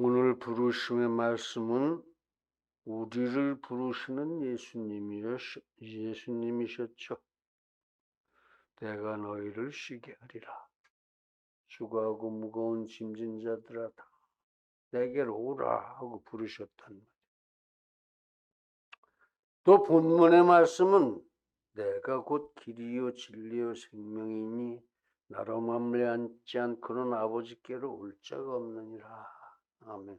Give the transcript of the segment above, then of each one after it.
오늘 부르심의 말씀은 우리를 부르시는 예수님이셨죠. 내가 너희를 쉬게 하리라. 수고하고 무거운 짐진 자들아 다 내게로 오라 하고 부르셨단 말이에요. 또 본문의 말씀은 내가 곧 길이요 진리요 생명이니 나로 말미암지 않고는 아버지께로 올 자가 없느니라. 아멘.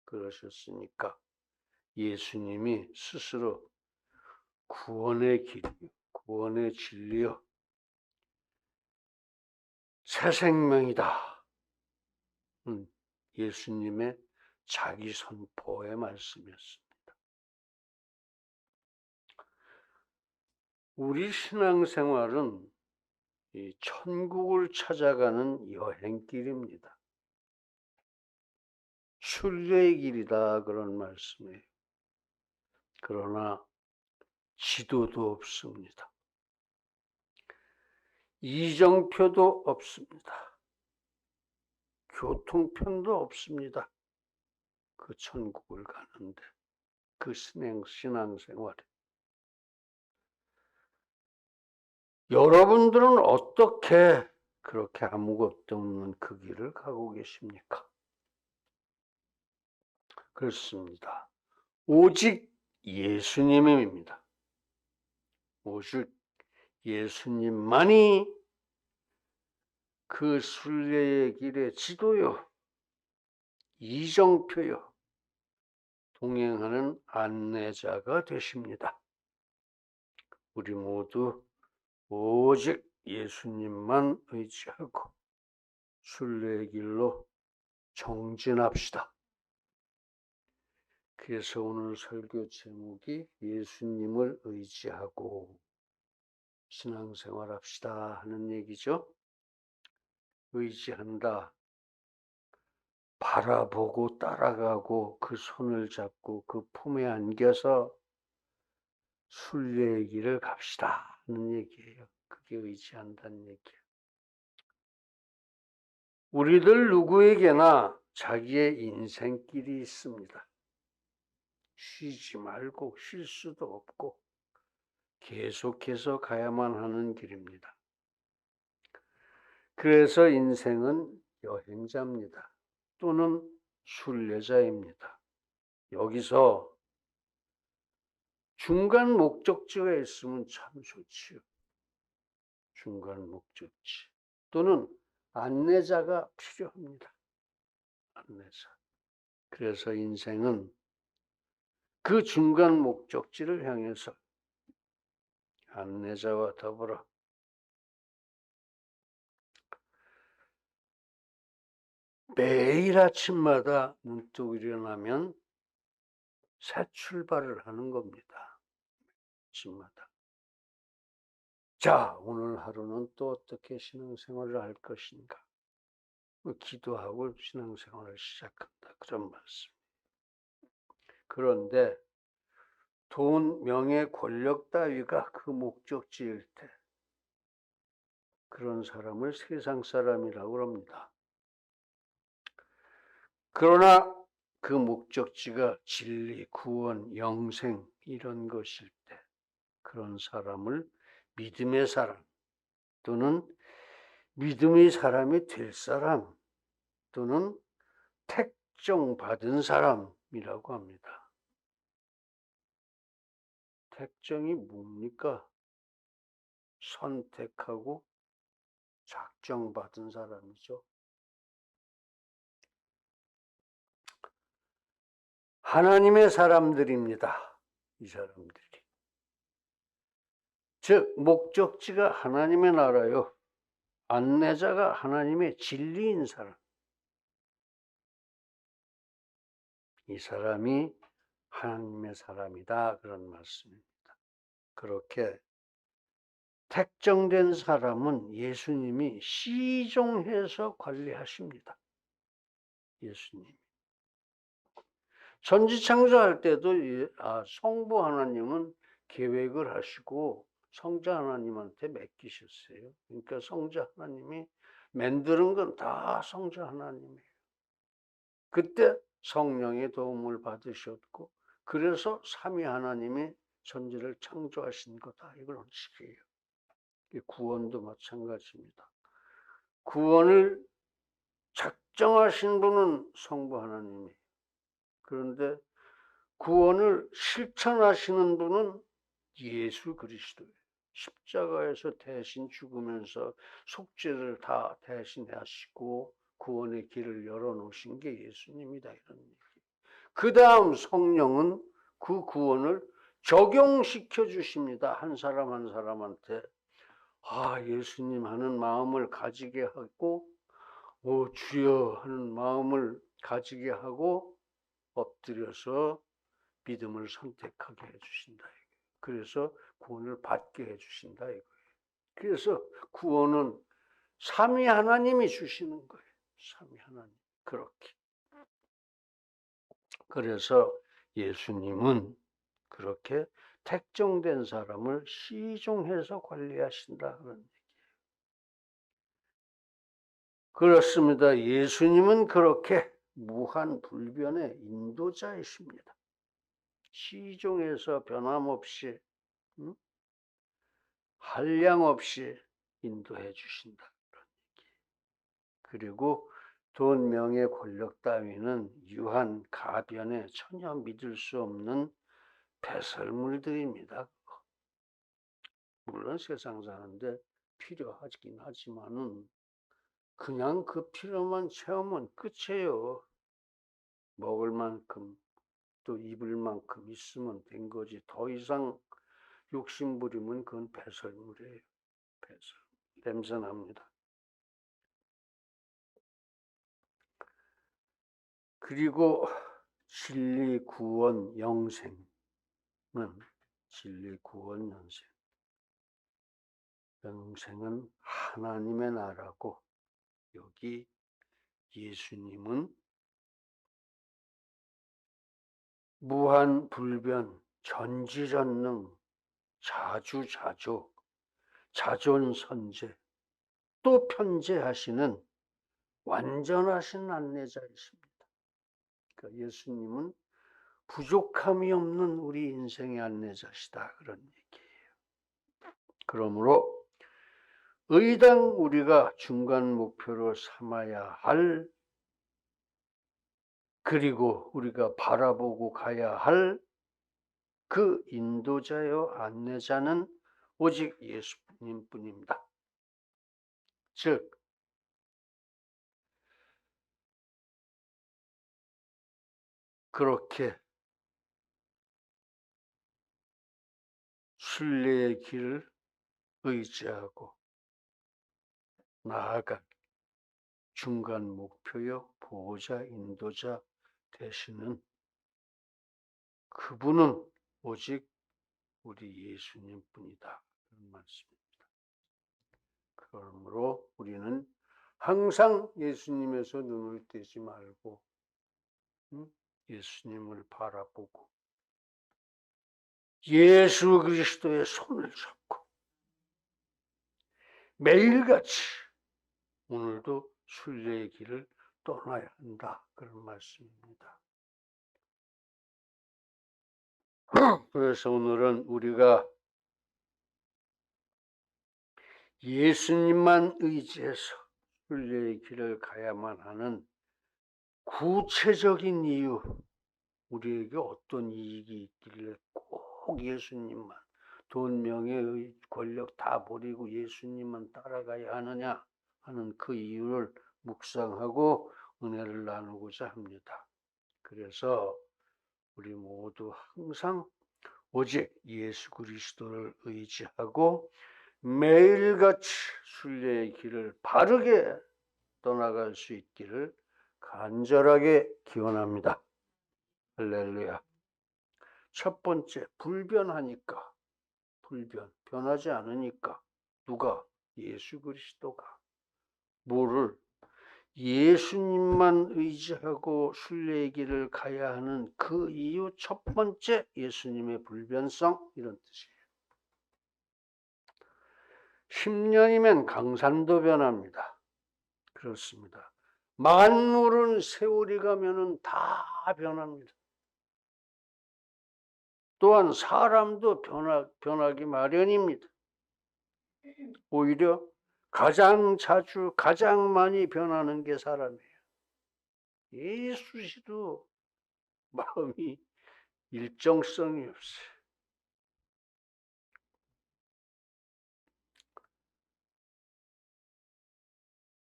그러셨으니까 예수님이 스스로 구원의 길이요 구원의 진리요 새 생명이다. 예수님의 자기 선포의 말씀이었습니다. 우리 신앙생활은 이 천국을 찾아가는 여행길입니다. 순례의 길이다 그런 말씀이에요. 그러나 지도도 없습니다. 이정표도 없습니다. 교통편도 없습니다. 그 천국을 가는데 그 신앙생활에 여러분들은 어떻게 그렇게 아무것도 없는 그 길을 가고 계십니까? 그렇습니다. 오직 예수님입니다. 오직 예수님만이 그 순례의 길의 지도요, 이정표요, 동행하는 안내자가 되십니다. 우리 모두 오직 예수님만 의지하고 순례의 길로 정진합시다. 그래서 오늘 설교 제목이 예수님을 의지하고 신앙생활합시다 하는 얘기죠. 의지한다. 바라보고 따라가고 그 손을 잡고 그 품에 안겨서 순례의 길을 갑시다 하는 얘기예요. 그게 의지한다는 얘기예요. 우리들 누구에게나 자기의 인생길이 있습니다. 쉬지 말고 쉴 수도 없고 계속해서 가야만 하는 길입니다. 그래서 인생은 여행자입니다. 또는 순례자입니다. 여기서 중간 목적지가 있으면 참 좋지요. 중간 목적지 또는 안내자가 필요합니다. 안내자. 그래서 인생은 그 중간 목적지를 향해서 안내자와 더불어 매일 아침마다 눈뜨고 일어나면 새 출발을 하는 겁니다. 아침마다. 자, 오늘 하루는 또 어떻게 신앙생활을 할 것인가? 기도하고 신앙생활을 시작한다. 그런 말씀. 그런데 돈, 명예, 권력 따위가 그 목적지일 때 그런 사람을 세상 사람이라고 합니다. 그러나 그 목적지가 진리, 구원, 영생 이런 것일 때 그런 사람을 믿음의 사람 또는 믿음의 사람이 될 사람 또는 택정받은 사람이라고 합니다. 택정이 뭡니까? 선택하고 작정받은 사람이죠. 하나님의 사람들입니다. 이 사람들이. 즉 목적지가 하나님의 나라요. 안내자가 하나님의 진리인 사람. 이 사람이 하나님의 사람이다. 그런 말씀입니다. 그렇게 택정된 사람은 예수님이 시종해서 관리하십니다. 예수님이. 천지창조할 때도 성부 하나님은 계획을 하시고 성자 하나님한테 맡기셨어요. 그러니까 성자 하나님이 만드는 건 다 성자 하나님이에요. 그때 성령의 도움을 받으셨고 그래서 삼위 하나님이 천지를 창조하신 거다. 이걸 식이에요. 구원도 마찬가지입니다. 구원을 작정하신 분은 성부 하나님이에요. 그런데 구원을 실천하시는 분은 예수 그리스도예요. 십자가에서 대신 죽으면서 속죄를 다 대신 하시고 구원의 길을 열어놓으신 게 예수님이다. 이런 얘기. 그 다음 성령은 그 구원을 적용시켜 주십니다. 한 사람 한 사람한테. 예수님 하는 마음을 가지게 하고, 주여 하는 마음을 가지게 하고, 엎드려서 믿음을 선택하게 해주신다. 그래서 구원을 받게 해주신다. 이거예요. 그래서 구원은 삼위 하나님이 주시는 거예요. 삼위 하나님. 그렇게. 그래서 예수님은 그렇게 택정된 사람을 시종해서 관리하신다. 그런 얘기예요. 그렇습니다. 예수님은 그렇게 무한불변의 인도자이십니다. 시종에서 변함없이 한량없이 인도해 주신다. 그런 얘기. 그리고 돈, 명예, 권력 따위는 유한, 가변에 전혀 믿을 수 없는 배설물들입니다. 물론 세상 사는데 필요하긴 하지만은 그냥 그 필요만 채우면 끝이에요. 먹을 만큼 또 입을 만큼 있으면 된 거지. 더 이상 욕심 부리면 그건 배설물이에요. 배설. 냄새 납니다. 그리고 진리, 구원, 영생은 진리, 구원, 영생은 하나님의 나라고 여기 예수님은 무한불변, 전지전능, 자주자족, 자존선제, 또 편재하시는 완전하신 안내자이십니다. 그러니까 예수님은 부족함이 없는 우리 인생의 안내자시다. 그런 얘기예요. 그러므로 의당 우리가 중간 목표로 삼아야 할, 그리고 우리가 바라보고 가야 할 그 인도자요 안내자는 오직 예수님 뿐입니다. 즉 그렇게 순례의 길을 의지하고 나아간 중간 목표요 보호자 인도자 되시는 그분은 오직 우리 예수님 뿐이다. 그런 말씀입니다. 그러므로 우리는 항상 예수님에서 눈을 떼지 말고 예수님을 바라보고 예수 그리스도의 손을 잡고 매일같이 오늘도 순례의 길을 떠나야 한다. 그런 말씀입니다. 그래서 오늘은 우리가 예수님만 의지해서 순례의 길을 가야만 하는 구체적인 이유, 우리에게 어떤 이익이 있길래 꼭 예수님만, 돈, 명예, 권력 다 버리고 예수님만 따라가야 하느냐 하는 그 이유를 묵상하고 은혜를 나누고자 합니다. 그래서 우리 모두 항상 오직 예수 그리스도를 의지하고 매일같이 순례의 길을 바르게 떠나갈 수 있기를 간절하게 기원합니다. 할렐루야. 첫 번째, 불변하니까, 변하지 않으니까 누가? 예수 그리스도가. 뭐를? 예수님만 의지하고 순례의 길을 가야 하는 그 이유 첫 번째, 예수님의 불변성, 이런 뜻이에요. 10년이면 강산도 변합니다. 그렇습니다. 만물은 세월이 가면은 다 변합니다. 또한 사람도 변하기 마련입니다. 오히려 가장 자주, 가장 많이 변하는 게 사람이에요. 예수씨도 마음이 일정성이 없어요.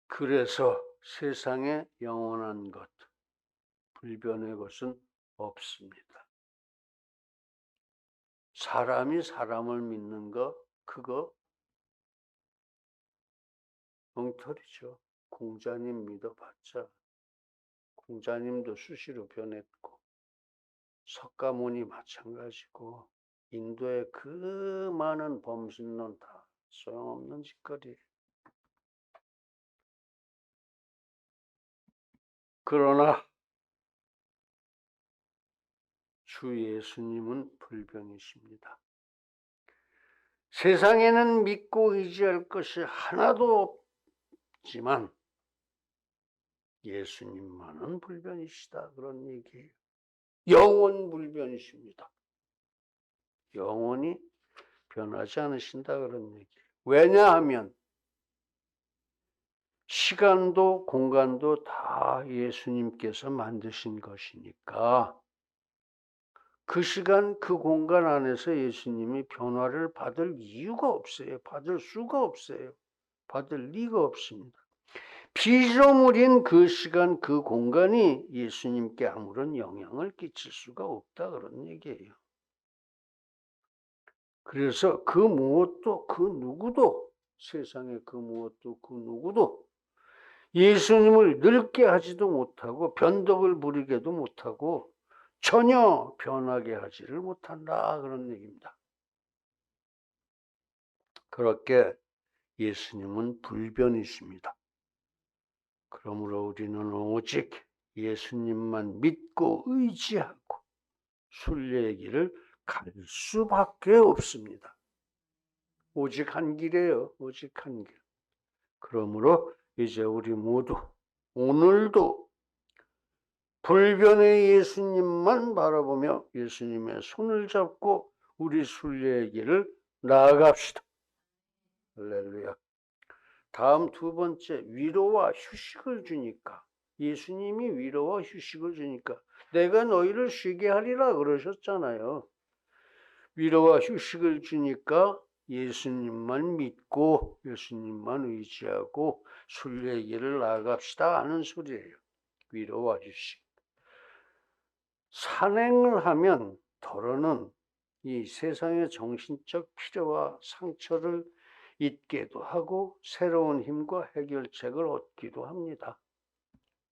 그래서 세상에 영원한 것, 불변의 것은 없습니다. 사람이 사람을 믿는 거, 그거 엉터리죠. 공자님 믿어봤자 공자님도 수시로 변했고 석가모니 마찬가지고 인도의 그 많은 범신론 다 소용없는 짓거리. 그러나 주 예수님은 불변이십니다. 세상에는 믿고 의지할 것이 하나도 없지만 예수님만은 불변이시다, 그런 얘기예요. 영원 불변이십니다. 영원히 변하지 않으신다, 그런 얘기예요. 왜냐하면 시간도 공간도 다 예수님께서 만드신 것이니까 그 시간 그 공간 안에서 예수님이 변화를 받을 이유가 없어요. 받을 수가 없어요. 받을 리가 없습니다. 피조물인 그 시간 그 공간이 예수님께 아무런 영향을 끼칠 수가 없다, 그런 얘기예요. 그래서 그 무엇도 그 누구도, 세상의 그 무엇도 그 누구도 예수님을 늙게 하지도 못하고 변덕을 부리게도 못하고 전혀 변하게 하지를 못한다, 그런 얘기입니다. 그렇게 예수님은 불변이십니다. 그러므로 우리는 오직 예수님만 믿고 의지하고 순례의 길을 갈 수밖에 없습니다. 오직 한 길이에요. 오직 한 길. 그러므로 이제 우리 모두 오늘도 불변의 예수님만 바라보며 예수님의 손을 잡고 우리 순례의 길을 나아갑시다. 할렐루야. 다음 두 번째, 위로와 휴식을 주니까, 예수님이 위로와 휴식을 주니까 내가 너희를 쉬게 하리라 그러셨잖아요. 위로와 휴식을 주니까 예수님만 믿고 예수님만 의지하고 순례의 길을 나아갑시다 하는 소리예요. 위로와 휴식. 산행을 하면 더러는 이 세상의 정신적 필요와 상처를 잊게도 하고 새로운 힘과 해결책을 얻기도 합니다.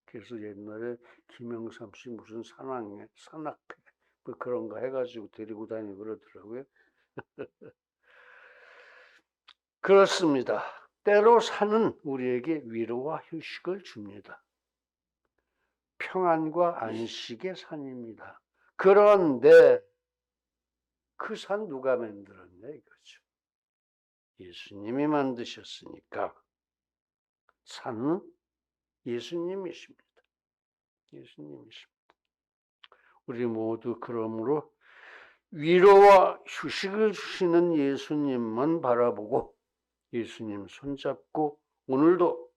그래서 옛날에 김영삼 씨 무슨 산악회 뭐 그런 거 해가지고 데리고 다니고 그러더라고요. 그렇습니다. 때로 산은 우리에게 위로와 휴식을 줍니다. 평안과 안식의 산입니다. 그런데 그 산 누가 만들었냐 이거죠. 예수님이 만드셨으니까 산은 예수님이십니다. 예수님이십니다. 우리 모두 그러므로 위로와 휴식을 주시는 예수님만 바라보고 예수님 손잡고 오늘도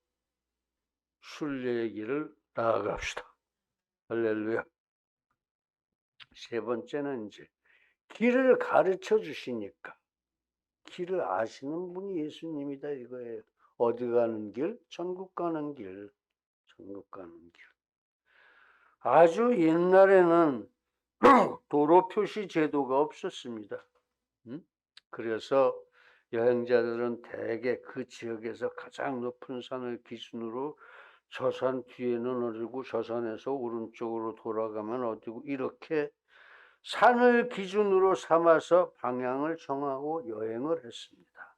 순례의 길을 나아갑시다. 할렐루야. 세 번째는 이제 길을 가르쳐 주시니까 길을 아시는 분이 예수님이다 이거예요. 어디 가는 길? 천국 가는 길. 천국 가는 길. 아주 옛날에는 도로 표시 제도가 없었습니다. 그래서 여행자들은 대개 그 지역에서 가장 높은 산을 기준으로 저 산 뒤에는 어디고 저 산에서 오른쪽으로 돌아가면 어디고 이렇게 산을 기준으로 삼아서 방향을 정하고 여행을 했습니다.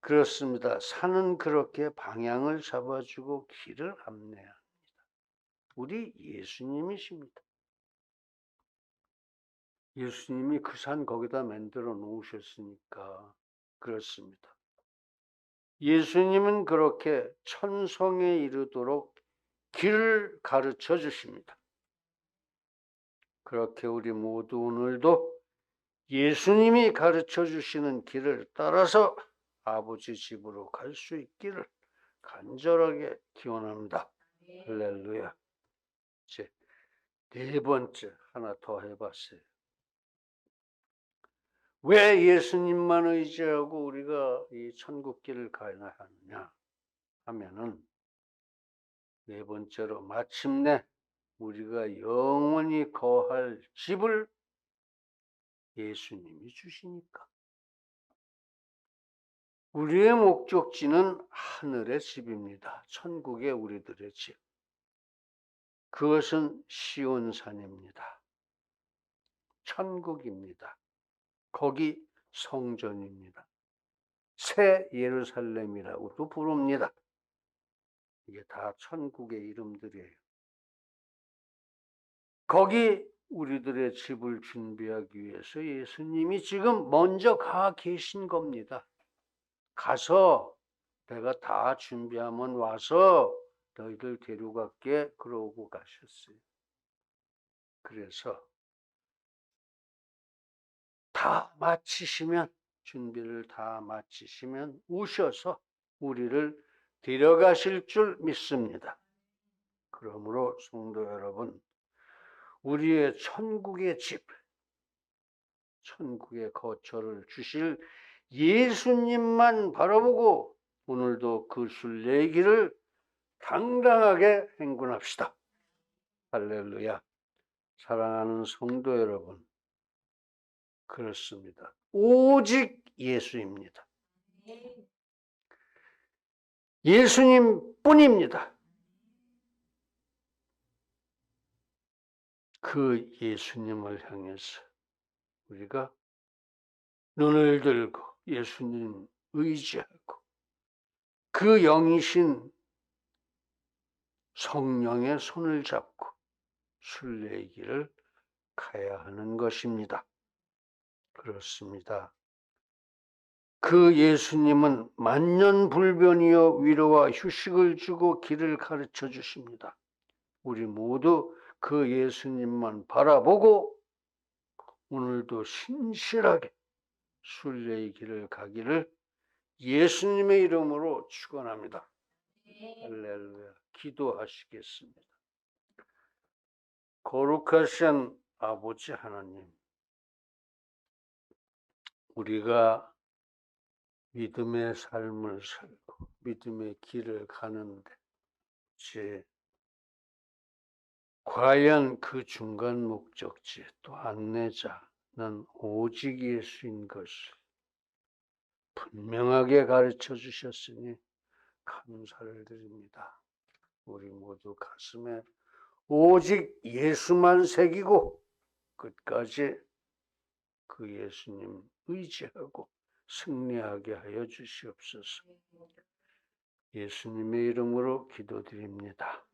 그렇습니다. 산은 그렇게 방향을 잡아주고 길을 안내합니다. 우리 예수님이십니다. 예수님이 그 산 거기다 만들어 놓으셨으니까 그렇습니다. 예수님은 그렇게 천성에 이르도록 길을 가르쳐 주십니다. 그렇게 우리 모두 오늘도 예수님이 가르쳐 주시는 길을 따라서 아버지 집으로 갈 수 있기를 간절하게 기원합니다. 할렐루야. 이제 네 번째 하나 더 해봤어요. 왜 예수님만 의지하고 우리가 이 천국길을 가야 하느냐 하면은, 네 번째로 마침내 우리가 영원히 거할 집을 예수님이 주시니까. 우리의 목적지는 하늘의 집입니다. 천국의 우리들의 집. 그것은 시온산입니다. 천국입니다. 거기 성전입니다. 새 예루살렘이라고도 부릅니다. 이게 다 천국의 이름들이에요. 거기 우리들의 집을 준비하기 위해서 예수님이 지금 먼저 가 계신 겁니다. 가서 내가 다 준비하면 와서 너희들 데려갈게 그러고 가셨어요. 그래서 다 마치시면, 준비를 다 마치시면 오셔서 우리를 데려가실 줄 믿습니다. 그러므로 성도 여러분, 우리의 천국의 집, 천국의 거처를 주실 예수님만 바라보고 오늘도 그 순례의 당당하게 행군합시다. 할렐루야. 사랑하는 성도 여러분, 그렇습니다. 오직 예수입니다. 예수님 뿐입니다. 그 예수님을 향해서 우리가 눈을 들고 예수님 의지하고 그 영이신 성령의 손을 잡고 순례의 길을 가야 하는 것입니다. 그렇습니다. 그 예수님은 만년불변이여 위로와 휴식을 주고 길을 가르쳐 주십니다. 우리 모두 그 예수님만 바라보고 오늘도 신실하게 순례의 길을 가기를 예수님의 이름으로 축원합니다. 할렐루야. 기도하시겠습니다. 거룩하신 아버지 하나님, 우리가 믿음의 삶을 살고 믿음의 길을 가는데 과연 그 중간 목적지 또 안내자는 오직 예수인 것을 분명하게 가르쳐 주셨으니 감사를 드립니다. 우리 모두 가슴에 오직 예수만 새기고 끝까지 그 예수님 의지하고 승리하게 하여 주시옵소서. 예수님의 이름으로 기도드립니다.